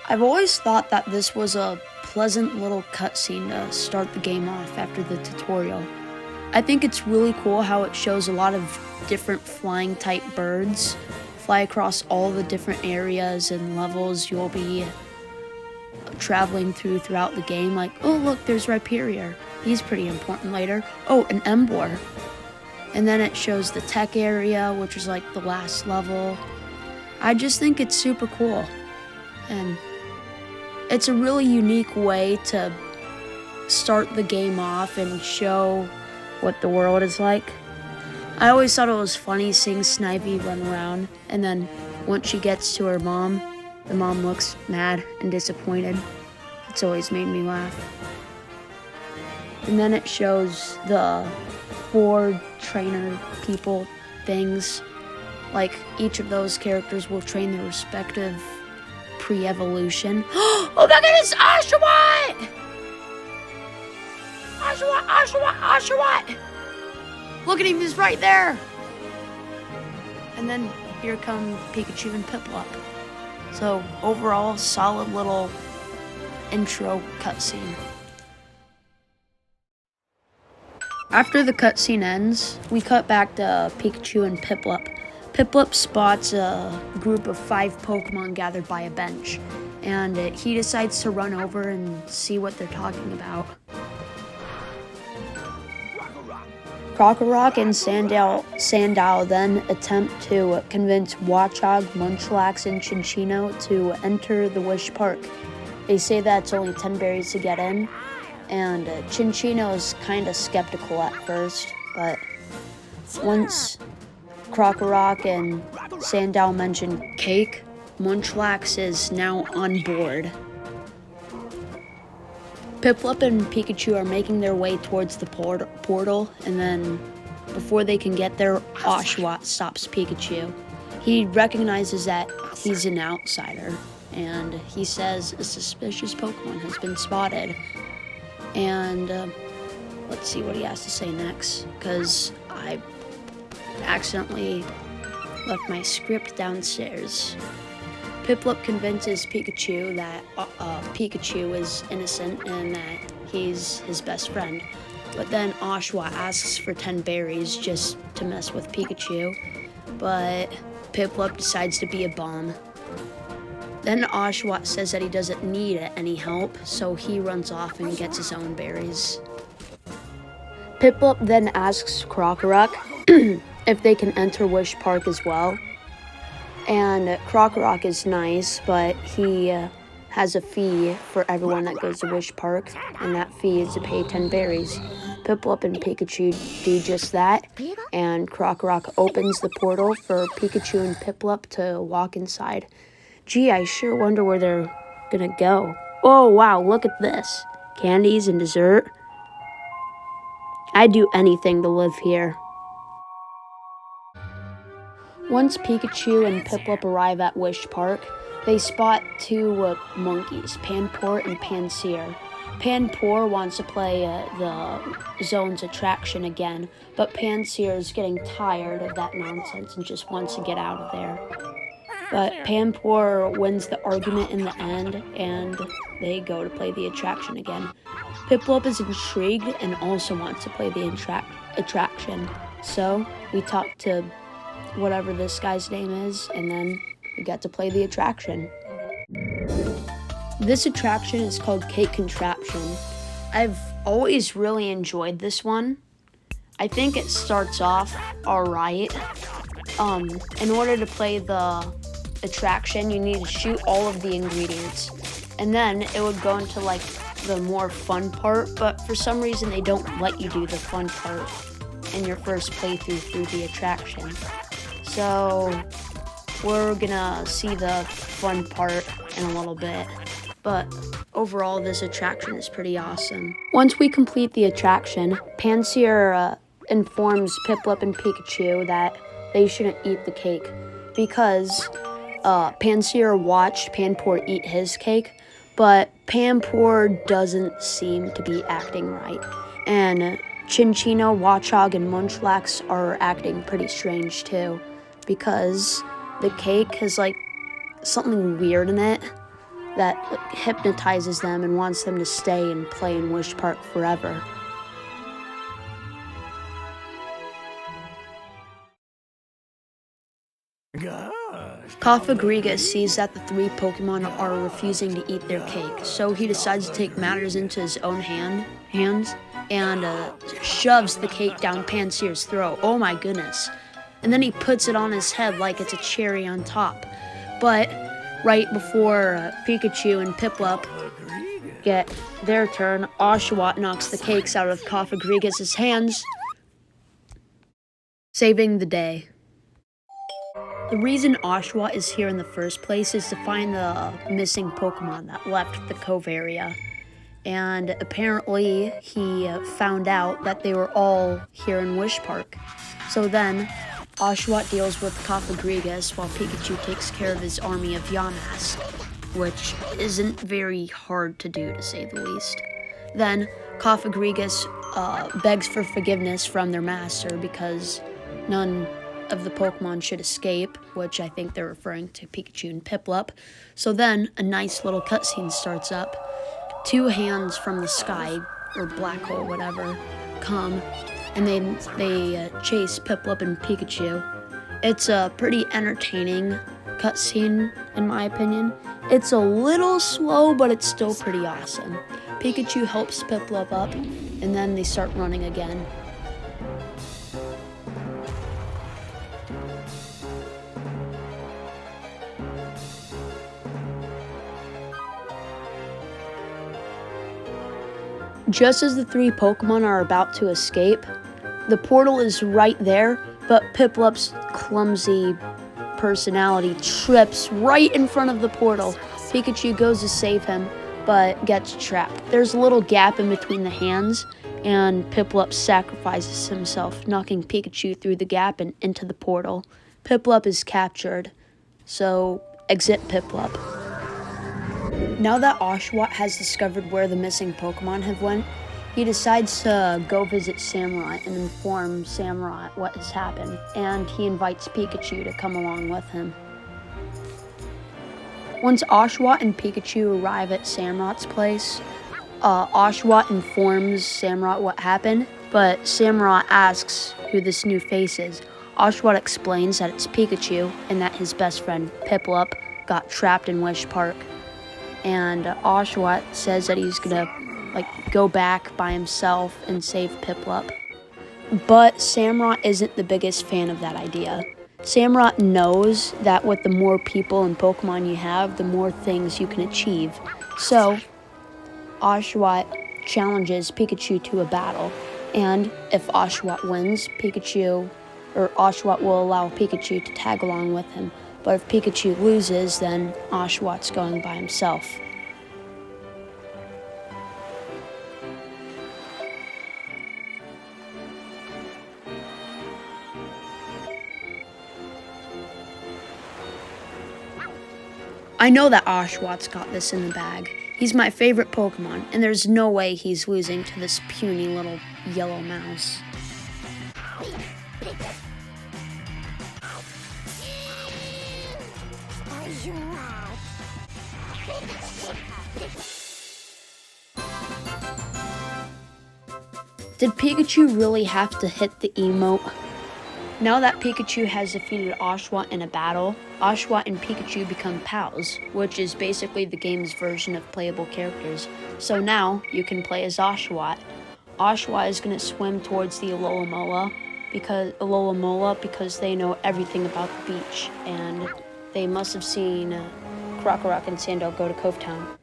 I've always thought that this was a pleasant little cutscene to start the game off after the tutorial. I think it's really cool how it shows a lot of different flying type birds fly across all the different areas and levels you'll be traveling throughout the game. Like, oh look, there's Rhyperior. He's pretty important later. Oh, an Embor. And then it shows the tech area, which is like the last level. I just think it's super cool. And it's a really unique way to start the game off and show what the world is like. I always thought it was funny seeing Snivy run around, and then once she gets to her mom, the mom looks mad and disappointed. It's always made me laugh. And then it shows the 4 trainer people things. Like, each of those characters will train their respective pre-evolution. Oh my goodness, Oshawott! Oshawott! Look at him, he's right there! And then here come Pikachu and Piplup. So overall, solid little intro cutscene. After the cutscene ends, we cut back to Pikachu and Piplup. Piplup spots a group of 5 Pokemon gathered by a bench, and he decides to run over and see what they're talking about. Krokorok and Sandile then attempt to convince Watchog, Munchlax, and Chinchino to enter the Wish Park. They say that it's only 10 berries to get in, and Chinchino's kind of skeptical at first, but once Krokorok and Sandile mention cake, Munchlax is now on board. Piplup and Pikachu are making their way towards the portal, and then before they can get there, Oshawott stops Pikachu. He recognizes that he's an outsider, and he says a suspicious Pokemon has been spotted. And let's see what he has to say next, because I accidentally left my script downstairs. Piplup convinces Pikachu that Pikachu is innocent and that he's his best friend. But then Oshawott asks for 10 berries just to mess with Pikachu. But Piplup decides to be a bum. Then Oshawott says that he doesn't need any help, so he runs off and gets his own berries. Piplup then asks Krokorok if they can enter Wish Park as well. And Krokorok is nice, but he has a fee for everyone that goes to Wish Park, and that fee is to pay 10 berries. Piplup and Pikachu do just that, and Krokorok opens the portal for Pikachu and Piplup to walk inside. Gee, I sure wonder where they're gonna go. Oh wow, look at this. Candies and dessert. I'd do anything to live here. Once Pikachu and Piplup arrive at Wish Park, they spot 2 monkeys, Panpour and Pansear. Panpour wants to play the zone's attraction again, but Pansear is getting tired of that nonsense and just wants to get out of there. But Panpour wins the argument in the end, and they go to play the attraction again. Piplup is intrigued and also wants to play the attraction, so we talk to whatever this guy's name is, and then we get to play the attraction. This attraction is called Cake Contraption. I've always really enjoyed this one. I think it starts off alright. In order to play the attraction, you need to shoot all of the ingredients, and then it would go into like the more fun part, but for some reason they don't let you do the fun part in your first playthrough through the attraction. So we're gonna see the fun part in a little bit, but overall this attraction is pretty awesome. Once we complete the attraction, Pansear informs Piplup and Pikachu that they shouldn't eat the cake because Pansear watched Panpour eat his cake, but Panpour doesn't seem to be acting right, and Chinchino, Watchog, and Munchlax are acting pretty strange too, because the cake has like something weird in it, that hypnotizes them and wants them to stay and play in Wish Park forever. Cofagrigus sees that the three Pokemon are refusing to eat their cake, so he decides to take matters into his own hands and shoves the cake down Pansear's throat. Oh my goodness. And then he puts it on his head like it's a cherry on top. But right before Pikachu and Piplup get their turn, Oshawott knocks the cakes out of Cofagrigus' hands, saving the day. The reason Oshawott is here in the first place is to find the missing Pokemon that left the Cove area. And apparently he found out that they were all here in Wish Park. So then Oshawott deals with Cofagrigus while Pikachu takes care of his army of Yamask, which isn't very hard to do, to say the least. Then Cofagrigus begs for forgiveness from their master because none of the Pokemon should escape, which I think they're referring to Pikachu and Piplup. So then a nice little cutscene starts up. Two hands from the sky, or black hole, whatever, come, and they chase Piplup and Pikachu. It's a pretty entertaining cutscene, in my opinion. It's a little slow, but it's still pretty awesome. Pikachu helps Piplup up, and then they start running again. Just as the three Pokemon are about to escape, the portal is right there, but Piplup's clumsy personality trips right in front of the portal. Pikachu goes to save him, but gets trapped. There's a little gap in between the hands, and Piplup sacrifices himself, knocking Pikachu through the gap and into the portal. Piplup is captured, so exit Piplup. Now that Oshawott has discovered where the missing Pokemon have went, he decides to go visit Samurott and inform Samurott what has happened, and he invites Pikachu to come along with him. Once Oshawott and Pikachu arrive at Samurott's place, Oshawott informs Samurott what happened, but Samurott asks who this new face is. Oshawott explains that it's Pikachu and that his best friend Piplup got trapped in Wish Park. And Oshawott says that he's gonna go back by himself and save Piplup. But Samurott isn't the biggest fan of that idea. Samurott knows that with the more people and Pokemon you have, the more things you can achieve. So Oshawott challenges Pikachu to a battle, and if Oshawott wins, Oshawott will allow Pikachu to tag along with him. But if Pikachu loses, then Oshawott's going by himself. I know that Oshawott's got this in the bag. He's my favorite Pokemon, and there's no way he's losing to this puny little yellow mouse. Did Pikachu really have to hit the emote? Now that Pikachu has defeated Oshawott in a battle, Oshawott and Pikachu become pals, which is basically the game's version of playable characters. So now you can play as Oshawott. Oshawott is going to swim towards the Alola because they know everything about the beach, and they must have seen Krokorok and Sandel go to Cove Town.